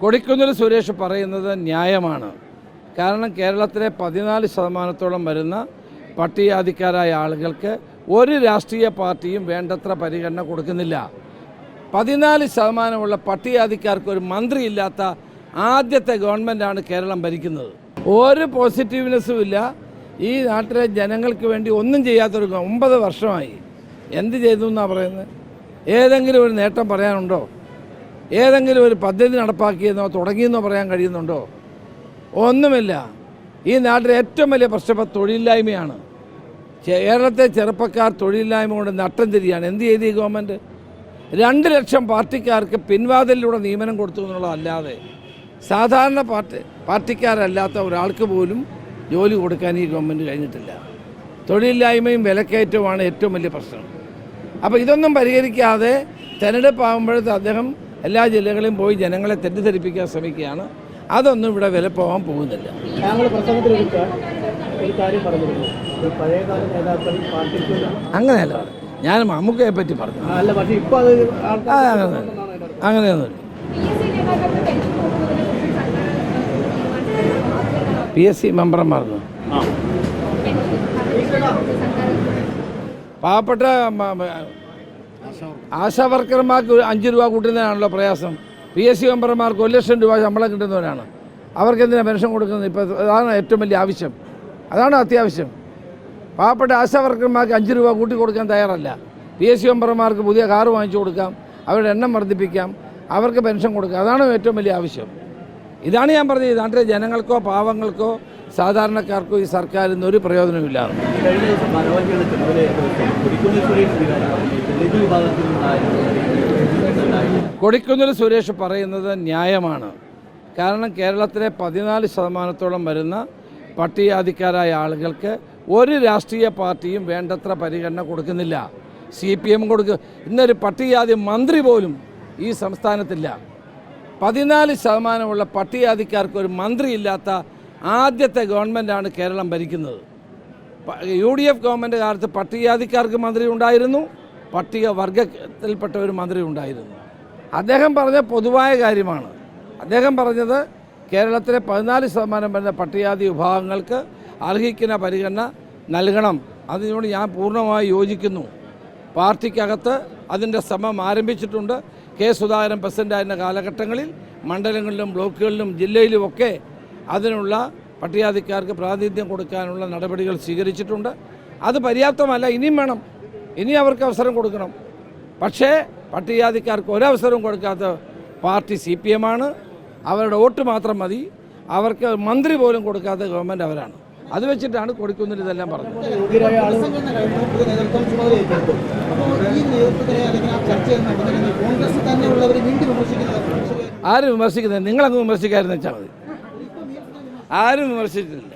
കൊടിക്കുന്നിൽ സുരേഷ് പറയുന്നത് ന്യായമാണ്. കാരണം കേരളത്തിലെ 14% വരുന്ന പട്ടികജാതിക്കാരായ ആളുകൾക്ക് ഒരു രാഷ്ട്രീയ പാർട്ടിയും വേണ്ടത്ര പരിഗണന കൊടുക്കുന്നില്ല. 14% പട്ടികജാതിക്കാർക്ക് ഒരു മന്ത്രിയില്ലാത്ത ആദ്യത്തെ ഗവൺമെൻറ്റാണ് കേരളം ഭരിക്കുന്നത്. ഒരു പോസിറ്റീവ്നെസ്സും ഇല്ല. ഈ നാട്ടിലെ ജനങ്ങൾക്ക് വേണ്ടി ഒന്നും ചെയ്യാത്തൊരു 9 വർഷമായി. എന്ത് ചെയ്തു എന്നാണ് പറയുന്നത്? ഏതെങ്കിലും ഒരു നേട്ടം പറയാനുണ്ടോ? ഏതെങ്കിലും ഒരു പദ്ധതി നടപ്പാക്കിയെന്നോ തുടങ്ങിയെന്നോ പറയാൻ കഴിയുന്നുണ്ടോ? ഒന്നുമില്ല. ഈ നാട്ടിലെ ഏറ്റവും വലിയ പ്രശ്നം തൊഴിലില്ലായ്മയാണ്. കേരളത്തെ ചെറുപ്പക്കാർ തൊഴിലില്ലായ്മ കൊണ്ട് നട്ടം തിരിയാണ്. എന്ത് ചെയ്തു ഈ ഗവൺമെൻറ്? 2 ലക്ഷം പാർട്ടിക്കാർക്ക് പിൻവാതിലൂടെ നിയമനം കൊടുത്തു എന്നുള്ളതല്ലാതെ സാധാരണ പാർട്ടിക്കാരല്ലാത്ത ഒരാൾക്ക് പോലും ജോലി കൊടുക്കാൻ ഈ ഗവൺമെൻറ് കഴിഞ്ഞിട്ടില്ല. തൊഴിലില്ലായ്മയും വിലക്കയറ്റവുമാണ് ഏറ്റവും വലിയ പ്രശ്നം. അപ്പോൾ ഇതൊന്നും പരിഹരിക്കാതെ തെരഞ്ഞെടുപ്പാകുമ്പോഴത്തെ അദ്ദേഹം എല്ലാ ജില്ലകളിലും പോയി ജനങ്ങളെ തെറ്റിദ്ധരിപ്പിക്കാൻ ശ്രമിക്കുകയാണ്. അതൊന്നും ഇവിടെ വില പോകാൻ പോകുന്നില്ല. അങ്ങനെയല്ല, ഞാൻ മമ്മൂക്കയെ പറ്റി പറഞ്ഞു. അങ്ങനെയൊന്നുമില്ല. PSC മെമ്പർമാർന്നു പാവപ്പെട്ട ആശാ വർക്കർമാർക്ക് 5 രൂപ കൂട്ടുന്നതിനാണല്ലോ പ്രയാസം. PSC മെമ്പർമാർക്ക് 1 ലക്ഷം രൂപ ശമ്പളം കിട്ടുന്നവരാണ്. അവർക്ക് എന്തിനാണ് പെൻഷൻ കൊടുക്കുന്നത്? ഇപ്പോൾ അതാണ് ഏറ്റവും വലിയ ആവശ്യം, അതാണ് അത്യാവശ്യം. പാവപ്പെട്ട ആശാ വർക്കർമാർക്ക് 5 രൂപ കൂട്ടി കൊടുക്കാൻ തയ്യാറല്ല. PSC മെമ്പർമാർക്ക് പുതിയ കാറ് വാങ്ങിച്ചു കൊടുക്കാം, അവരുടെ എണ്ണം വർദ്ധിപ്പിക്കാം, അവർക്ക് പെൻഷൻ കൊടുക്കാം. അതാണ് ഏറ്റവും വലിയ ആവശ്യം. ഇതാണ് ഞാൻ പറഞ്ഞത്. നാട്ടിലെ ജനങ്ങൾക്കോ പാവങ്ങൾക്കോ സാധാരണക്കാർക്കോ ഈ സർക്കാരിൽ നിന്ന് ഒരു പ്രയോജനമില്ല. കൊടിക്കുന്നിൽ സുരേഷ് പറയുന്നത് ന്യായമാണ്. കാരണം കേരളത്തിലെ 14% വരുന്ന പട്ടികജാതിക്കാരായ ആളുകൾക്ക് ഒരു രാഷ്ട്രീയ പാർട്ടിയും വേണ്ടത്ര പരിഗണന കൊടുക്കുന്നില്ല. CPM കൊടുക്കുക. ഇന്നൊരു പട്ടികജാതി മന്ത്രി പോലും ഈ സംസ്ഥാനത്തില്ല. 14% പട്ടികജാതിക്കാർക്ക് ഒരു മന്ത്രിയില്ലാത്ത ആദ്യത്തെ ഗവൺമെൻറ്റാണ് കേരളം ഭരിക്കുന്നത്. UDF ഗവൺമെൻറ് കാലത്ത് പട്ടികജാതിക്കാർക്ക് മന്ത്രി ഉണ്ടായിരുന്നു, പട്ടിക വർഗത്തിൽപ്പെട്ട ഒരു മന്ത്രി ഉണ്ടായിരുന്നു. അദ്ദേഹം പറഞ്ഞ പൊതുവായ കാര്യമാണ്. അദ്ദേഹം പറഞ്ഞത് കേരളത്തിലെ 14% വരുന്ന പട്ടികജാതി വിഭാഗങ്ങൾക്ക് അർഹിക്കുന്ന പരിഗണന നൽകണം. അതിനോട് ഞാൻ പൂർണ്ണമായി യോജിക്കുന്നു. പാർട്ടിക്കകത്ത് അതിൻ്റെ ശ്രമം ആരംഭിച്ചിട്ടുണ്ട്. K. സുധാകരൻ പ്രസിഡൻ്റായിരുന്ന കാലഘട്ടങ്ങളിൽ മണ്ഡലങ്ങളിലും ബ്ലോക്കുകളിലും ജില്ലയിലുമൊക്കെ അതിനുള്ള പട്ടികജാതിക്കാർക്ക് പ്രാതിനിധ്യം കൊടുക്കാനുള്ള നടപടികൾ സ്വീകരിച്ചിട്ടുണ്ട്. അത് പര്യാപ്തമല്ല, ഇനിയും വേണം. ഇനി അവർക്ക് അവസരം കൊടുക്കണം. പക്ഷേ പട്ടികജാതിക്കാർക്ക് ഒരവസരവും കൊടുക്കാത്ത പാർട്ടി CPM ആണ്. അവരുടെ വോട്ട് മാത്രം മതി. അവർക്ക് മന്ത്രി പോലും കൊടുക്കാത്ത ഗവൺമെൻറ് അവരാണ്. അത് വെച്ചിട്ടാണ് കൊടിക്കുന്നിൽ ഇതെല്ലാം പറഞ്ഞത്. ആരും വിമർശിക്കുന്നത്? നിങ്ങളങ്ങ് വിമർശിക്കാമെന്ന് വെച്ചാൽ മതി. ആരും വിമർശിച്ചിട്ടില്ല.